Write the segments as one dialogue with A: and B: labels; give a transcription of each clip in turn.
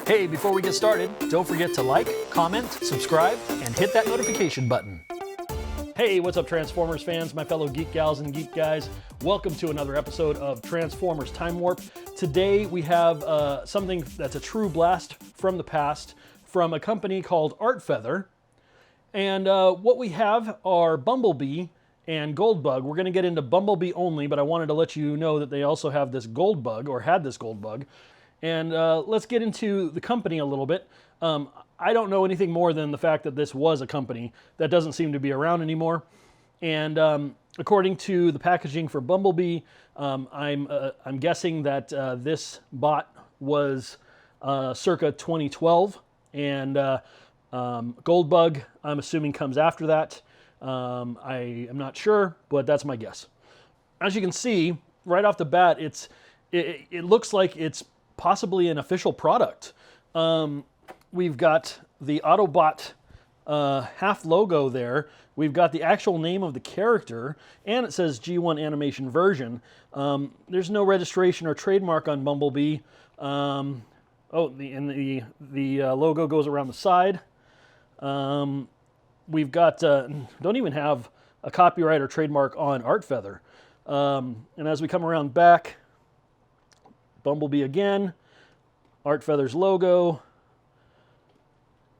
A: Hey, before we get started, don't forget to like, comment, subscribe, and hit that notification button. Hey, what's up Transformers fans, my fellow geek gals and geek guys. Welcome to another episode of Transformers Time Warp. Today we have something that's a true blast from the past from a company called Art Feather. And what we have are Bumblebee and Goldbug. We're going to get into Bumblebee only, but I wanted to let you know that they also have this Goldbug, or had this Goldbug. And let's get into the company a little bit. I don't know anything more than the fact that this was a company that doesn't seem to be around anymore. And according to the packaging for Bumblebee, I'm guessing that this bot was circa 2012, and Goldbug, I'm assuming, comes after that. I am not sure, but that's my guess. As you can see, right off the bat, it looks like it's possibly an official product. We've got the Autobot half logo there. We've got the actual name of the character, and it says G1 animation version. There's no registration or trademark on Bumblebee. The logo goes around the side. We've got don't even have a copyright or trademark on Art Feather. And as we come around back, Bumblebee again, Art Feather's logo.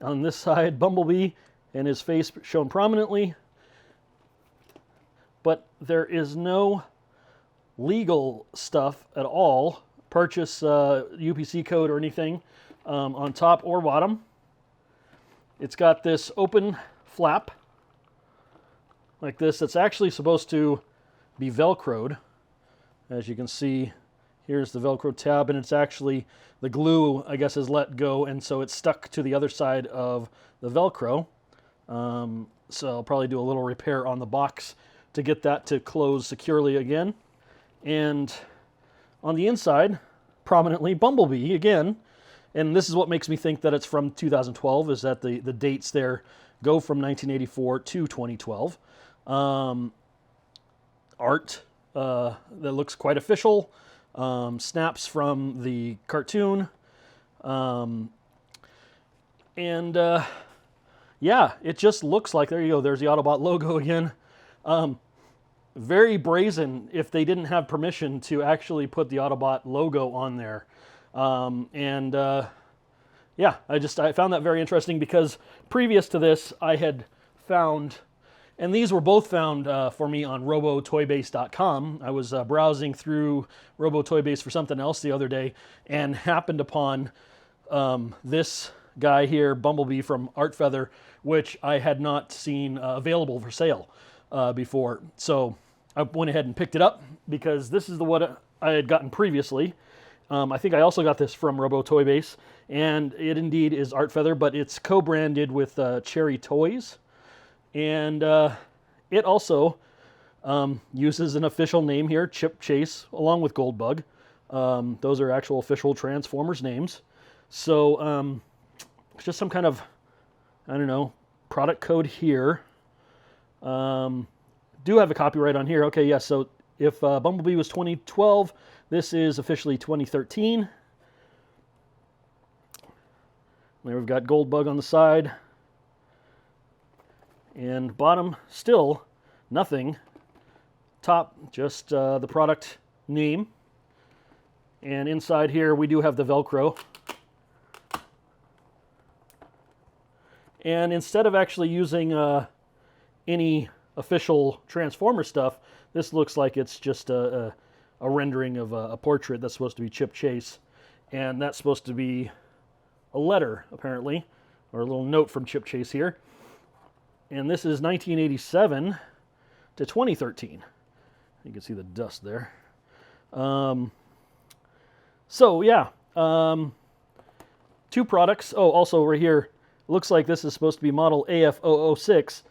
A: On this side, Bumblebee and his face shown prominently. But there is no legal stuff at all, purchase UPC code or anything, on top or bottom. It's got this open flap like this that's actually supposed to be Velcroed. As you can see, here's the Velcro tab, and it's actually, the glue, I guess, is let go, and so it's stuck to the other side of the Velcro. So I'll probably do a little repair on the box to get that to close securely again. And on the inside, prominently, Bumblebee again. And this is what makes me think that it's from 2012, is that the dates there go from 1984 to 2012. Art that looks quite official. Snaps from the cartoon. Yeah, it just looks like, there you go, there's the Autobot logo again. Very brazen if they didn't have permission to actually put the Autobot logo on there. Yeah, I found that very interesting because previous to this, I had found, and these were both found for me on robotoybase.com. I was browsing through RoboToyBase for something else the other day and happened upon this guy here, Bumblebee from Art Feather, which I had not seen available for sale before. So I went ahead and picked it up because this is what I had gotten previously. I think I also got this from RoboToyBase, and it indeed is Art Feather, but it's co-branded with Cherry Toys. And it also uses an official name here, Chip Chase, along with Goldbug. Those are actual official Transformers names. So it's just some kind of, I don't know, product code here. Do have a copyright on here. Okay, yes, so if Bumblebee was 2012, this is officially 2013. There we've got Goldbug on the side. And bottom, still nothing. Top, just the product name. And inside here, we do have the Velcro. And instead of actually using any official Transformer stuff, this looks like it's just a rendering of a portrait that's supposed to be Chip Chase. And that's supposed to be a letter, apparently, or a little note from Chip Chase here. And this is 1987 to 2013. You can see the dust there. So yeah, two products. Oh, also right here, looks like this is supposed to be model AF006.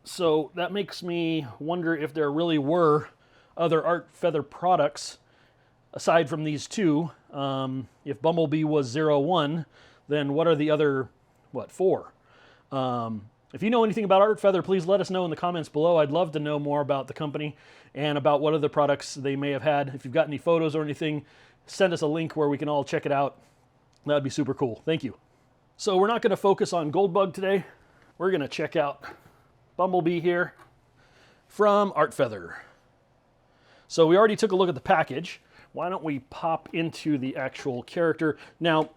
A: So that makes me wonder if there really were other Art Feather products aside from these two. If Bumblebee was 01, then what are the other, four? If you know anything about Art Feather, please let us know in the comments below. I'd love to know more about the company and about what other products they may have had. If you've got any photos or anything, send us a link where we can all check it out. That'd be super cool. Thank you. So we're not going to focus on Goldbug today. We're going to check out Bumblebee here from Art Feather. So we already took a look at the package. Why don't we pop into the actual character? Now,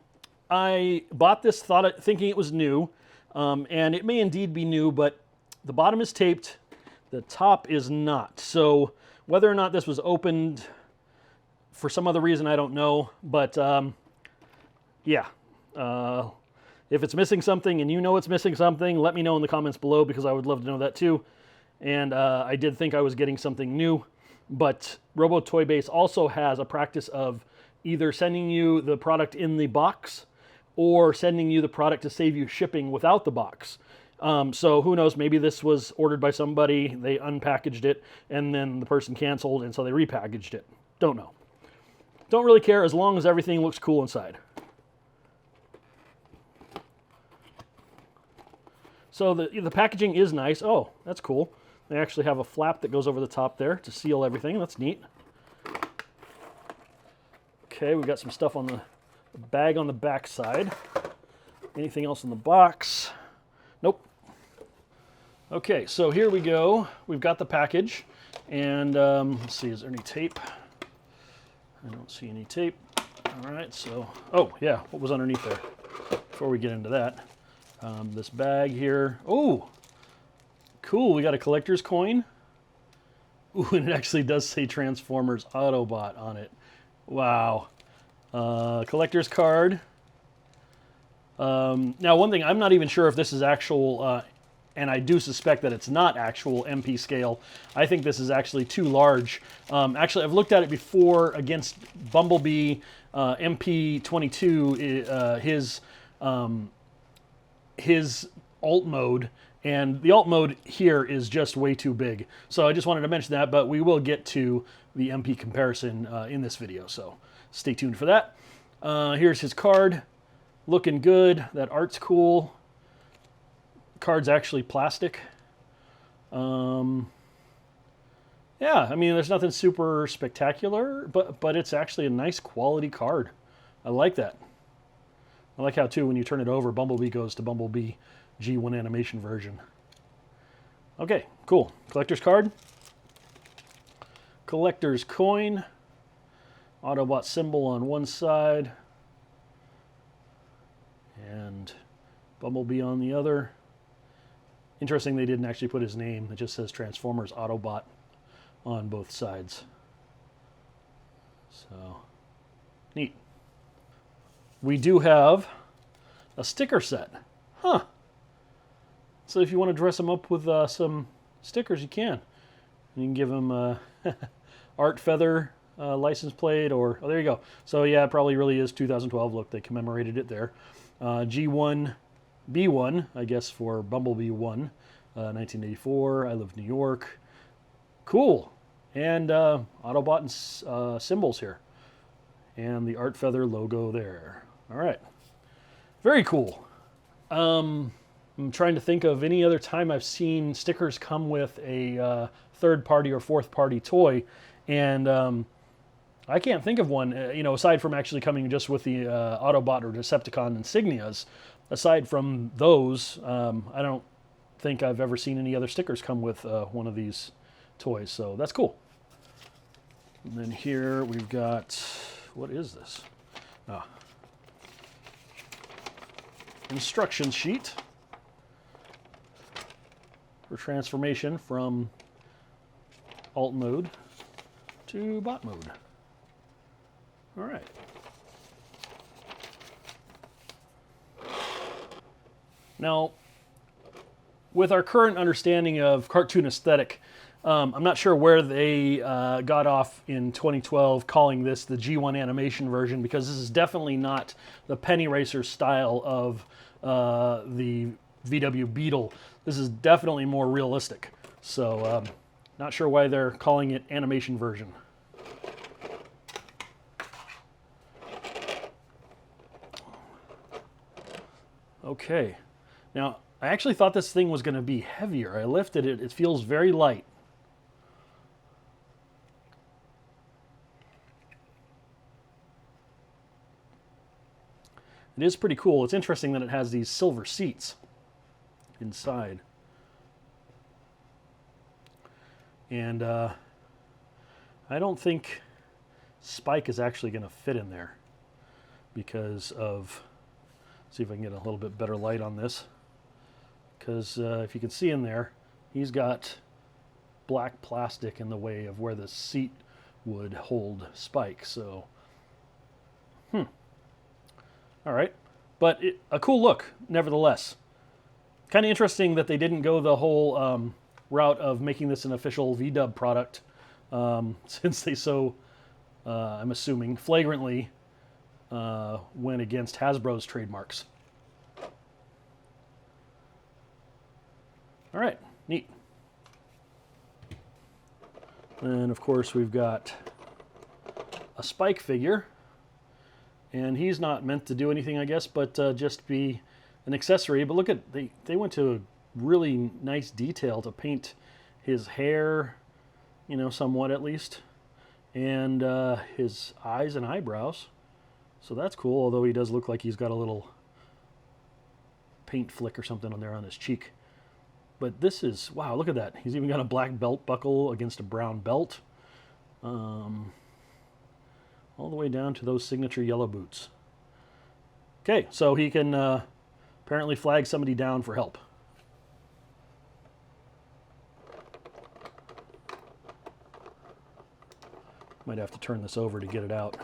A: I bought this thinking it was new, and it may indeed be new, but the bottom is taped, the top is not. So whether or not this was opened for some other reason, I don't know, but yeah. If it's missing something and you know it's missing something, let me know in the comments below because I would love to know that too. And I did think I was getting something new, but Robo Toy Base also has a practice of either sending you the product in the box or sending you the product to save you shipping without the box. So who knows, maybe this was ordered by somebody, they unpackaged it, and then the person canceled, and so they repackaged it. Don't know. Don't really care as long as everything looks cool inside. So the packaging is nice. Oh, that's cool. They actually have a flap that goes over the top there to seal everything. That's neat. Okay, we've got some stuff on the bag on the back side. Anything else in the box? Nope. Okay, so here we go. We've got the package. And let's see, is there any tape? I don't see any tape. All right, so, oh yeah, what was underneath there? Before we get into that. This bag here. Oh, cool. We got a collector's coin. Ooh, and it actually does say Transformers Autobot on it. Wow. Collector's card. Now, one thing, I'm not even sure if this is actual, and I do suspect that it's not actual MP scale. I think this is actually too large. Actually, I've looked at it before against Bumblebee MP22, his alt mode, and the alt mode here is just way too big. So I just wanted to mention that, but we will get to the MP comparison in this video, so stay tuned for that. Here's his card, looking good. That art's cool. Card's actually plastic. Yeah, I mean, there's nothing super spectacular, but it's actually a nice quality card. I like that. I like how, too, when you turn it over, Bumblebee goes to Bumblebee G1 animation version. Okay, cool. Collector's card. Collector's coin. Autobot symbol on one side. And Bumblebee on the other. Interesting they didn't actually put his name. It just says Transformers Autobot on both sides. So, neat. We do have a sticker set. Huh. So if you want to dress them up with some stickers, you can. You can give them a Art Feather license plate, or, oh, there you go. So yeah, it probably really is 2012. Look, they commemorated it there. G1, B1, I guess for Bumblebee 1, 1984. I Live New York. Cool. And Autobot symbols here. And the Art Feather logo there. All right. Very cool. I'm trying to think of any other time I've seen stickers come with a third-party or fourth-party toy, and I can't think of one, you know, aside from actually coming just with the Autobot or Decepticon insignias. Aside from those, I don't think I've ever seen any other stickers come with one of these toys, so that's cool. And then here we've got, what is this? Ah. Instruction sheet for transformation from alt mode to bot mode. All right. Now, with our current understanding of cartoon aesthetic, I'm not sure where they got off in 2012 calling this the G1 animation version, because this is definitely not the Penny Racer style of the VW Beetle. This is definitely more realistic. So, not sure why they're calling it animation version. Okay. Now, I actually thought this thing was going to be heavier. I lifted it. It feels very light. It is pretty cool. It's interesting that it has these silver seats inside. And I don't think Spike is actually going to fit in there because of, see if I can get a little bit better light on this. Because if you can see in there, he's got black plastic in the way of where the seat would hold Spike. So, all right. But a cool look, nevertheless. Kind of interesting that they didn't go the whole route of making this an official VW product, since they so, I'm assuming, flagrantly went against Hasbro's trademarks. All right, neat. And of course we've got a Spike figure, and he's not meant to do anything, I guess, but just be an accessory. But look at, they went to a really nice detail to paint his hair, you know, somewhat at least, and his eyes and eyebrows. So that's cool, although he does look like he's got a little paint flick or something on there on his cheek. But this is, wow, look at that. He's even got a black belt buckle against a brown belt. All the way down to those signature yellow boots. Okay, so he can apparently flag somebody down for help. Might have to turn this over to get it out.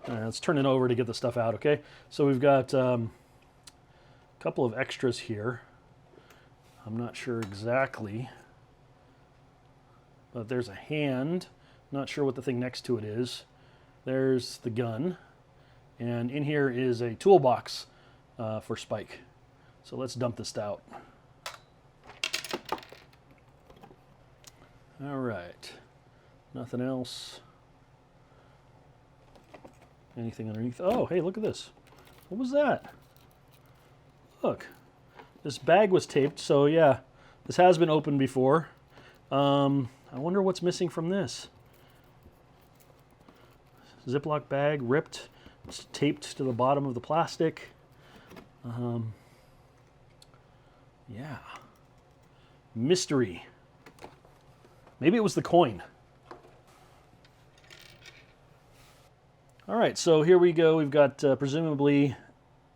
A: Let's turn it over to get the stuff out, okay? So we've got a couple of extras here. I'm not sure exactly, but there's a hand. Not sure what the thing next to it is. There's the gun, and in here is a toolbox for Spike. So let's dump this out. All right, nothing else. Anything underneath? Oh, hey, look at this. What was that? Look. This bag was taped, so yeah, this has been opened before. I wonder what's missing from this. Ziploc bag, ripped, it's taped to the bottom of the plastic. Yeah. Mystery. Maybe it was the coin. All right, so here we go. We've got presumably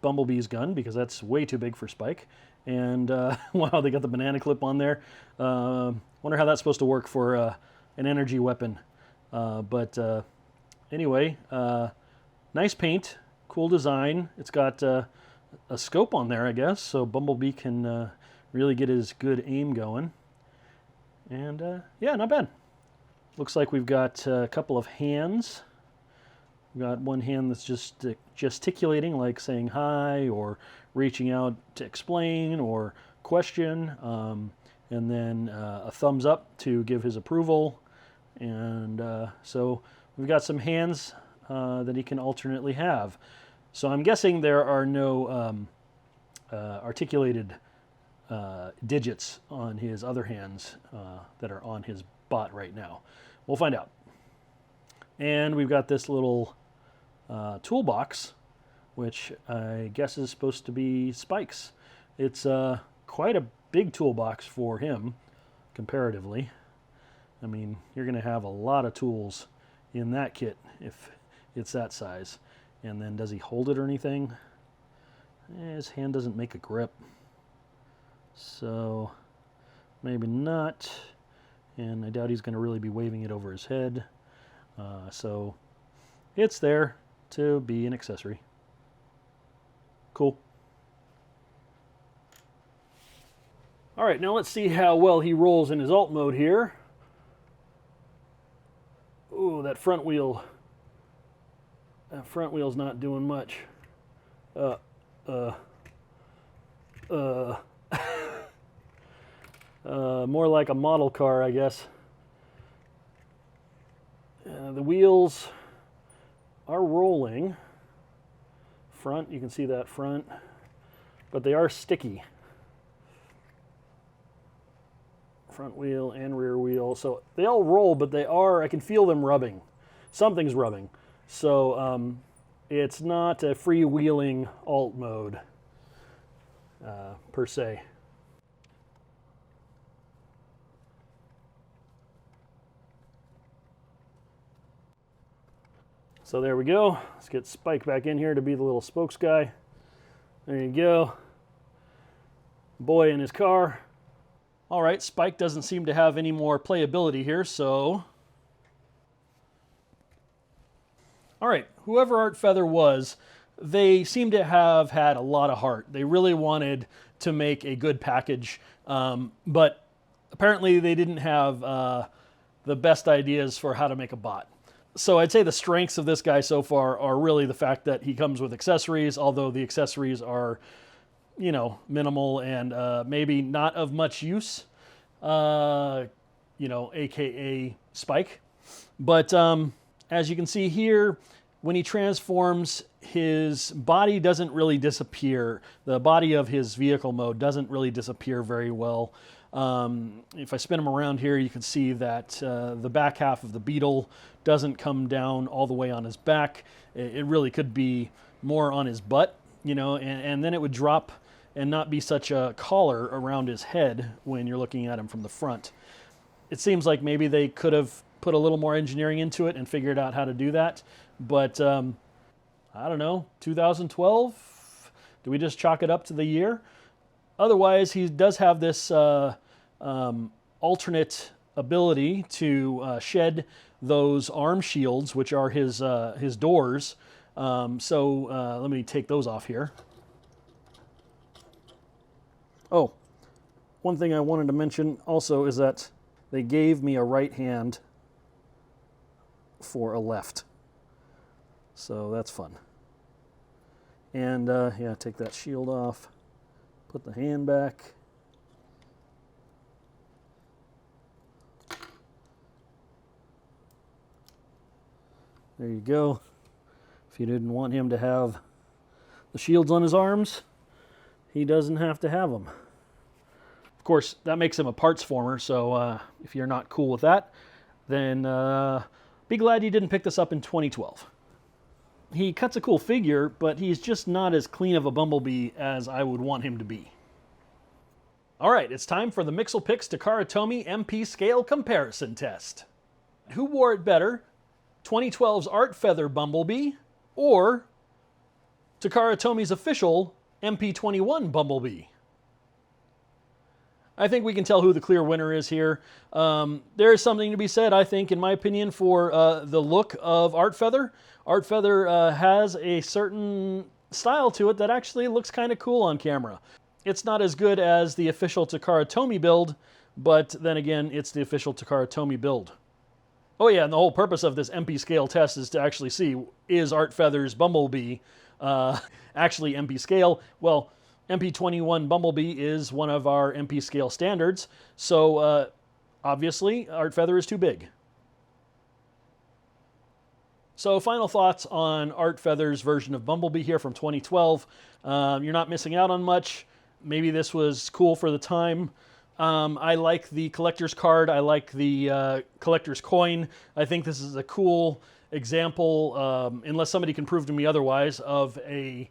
A: Bumblebee's gun, because that's way too big for Spike. And wow, they got the banana clip on there. Wonder how that's supposed to work for an energy weapon. But anyway, nice paint, cool design. It's got a scope on there, I guess, so Bumblebee can really get his good aim going. And yeah, not bad. Looks like we've got a couple of hands. We've got one hand that's just gesticulating, like saying hi or reaching out to explain or question, and then a thumbs up to give his approval. And so we've got some hands that he can alternately have. So I'm guessing there are no articulated digits on his other hands that are on his bot right now. We'll find out. And we've got this little toolbox, which I guess is supposed to be Spike's. It's quite a big toolbox for him, comparatively. I mean, you're going to have a lot of tools in that kit if it's that size. And then does he hold it or anything? His hand doesn't make a grip. So maybe not. And I doubt he's going to really be waving it over his head. So it's there to be an accessory. Cool. All right, now let's see how well he rolls in his alt mode here. Ooh, that front wheel's not doing much. More like a model car, I guess. The wheels are rolling. Front, you can see that front, but they are sticky. front wheel and rear wheel. So they all roll, but they are, I can feel them rubbing. Something's rubbing. So it's not a freewheeling alt mode per se. So there we go. Let's get Spike back in here to be the little spokes guy. There you go. Boy in his car. All right, Spike doesn't seem to have any more playability here, so... All right, whoever Art Feather was, they seem to have had a lot of heart. They really wanted to make a good package, but apparently they didn't have the best ideas for how to make a bot. So I'd say the strengths of this guy so far are really the fact that he comes with accessories, although the accessories are, you know, minimal and maybe not of much use, you know, aka Spike. But as you can see here, when he transforms, his body doesn't really disappear. The body of his vehicle mode doesn't really disappear very well. If I spin him around here, you can see that the back half of the Beetle doesn't come down all the way on his back. It really could be more on his butt, you know, and then it would drop and not be such a collar around his head when you're looking at him from the front. It seems like maybe they could have put a little more engineering into it and figured out how to do that. But I don't know, 2012? Do we just chalk it up to the year? Otherwise, he does have this alternate ability to shed those arm shields, which are his doors. So let me take those off here. Oh, one thing I wanted to mention also is that they gave me a right hand for a left. So that's fun. And yeah, take that shield off. Put the hand back. There you go. If you didn't want him to have the shields on his arms, he doesn't have to have them. Of course, that makes him a parts former, so if you're not cool with that, then be glad you didn't pick this up in 2012. He cuts a cool figure, but he's just not as clean of a Bumblebee as I would want him to be. All right, it's time for the MixelPix Takara Tomy MP Scale Comparison Test. Who wore it better, 2012's Art Feather Bumblebee or Takara Tomy's official MP21 Bumblebee? I think we can tell who the clear winner is here. There is something to be said, I think, in my opinion, for the look of Art Feather. Art Feather has a certain style to it that actually looks kind of cool on camera. It's not as good as the official Takara Tomy build, but then again, it's the official Takara Tomy build. Oh yeah, and the whole purpose of this MP scale test is to actually see, is Art Feather's Bumblebee actually MP scale? Well, MP21 Bumblebee is one of our MP scale standards, so obviously Art Feather is too big. So final thoughts on Art Feather's version of Bumblebee here from 2012. You're not missing out on much. Maybe this was cool for the time. I like the collector's card. I like the collector's coin. I think this is a cool example, unless somebody can prove to me otherwise, of a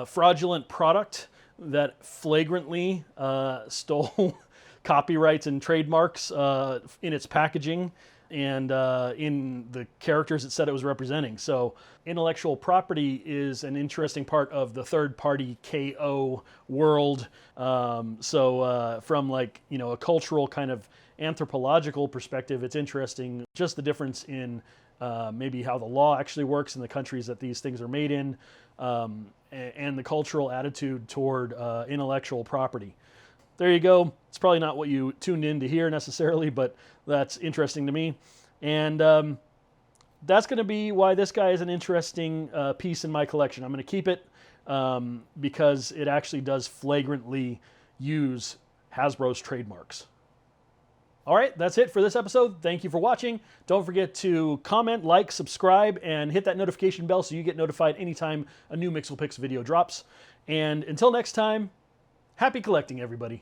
A: fraudulent product that flagrantly stole copyrights and trademarks in its packaging and in the characters it said it was representing. So intellectual property is an interesting part of the third-party KO world. From like, you know, a cultural kind of anthropological perspective, it's interesting just the difference in maybe how the law actually works in the countries that these things are made in, and the cultural attitude toward intellectual property. There you go. It's probably not what you tuned in to hear necessarily, but that's interesting to me. And that's going to be why this guy is an interesting piece in my collection. I'm going to keep it because it actually does flagrantly use Hasbro's trademarks. All right, that's it for this episode. Thank you for watching. Don't forget to comment, like, subscribe, and hit that notification bell so you get notified anytime a new MixelPix video drops. And until next time, happy collecting, everybody.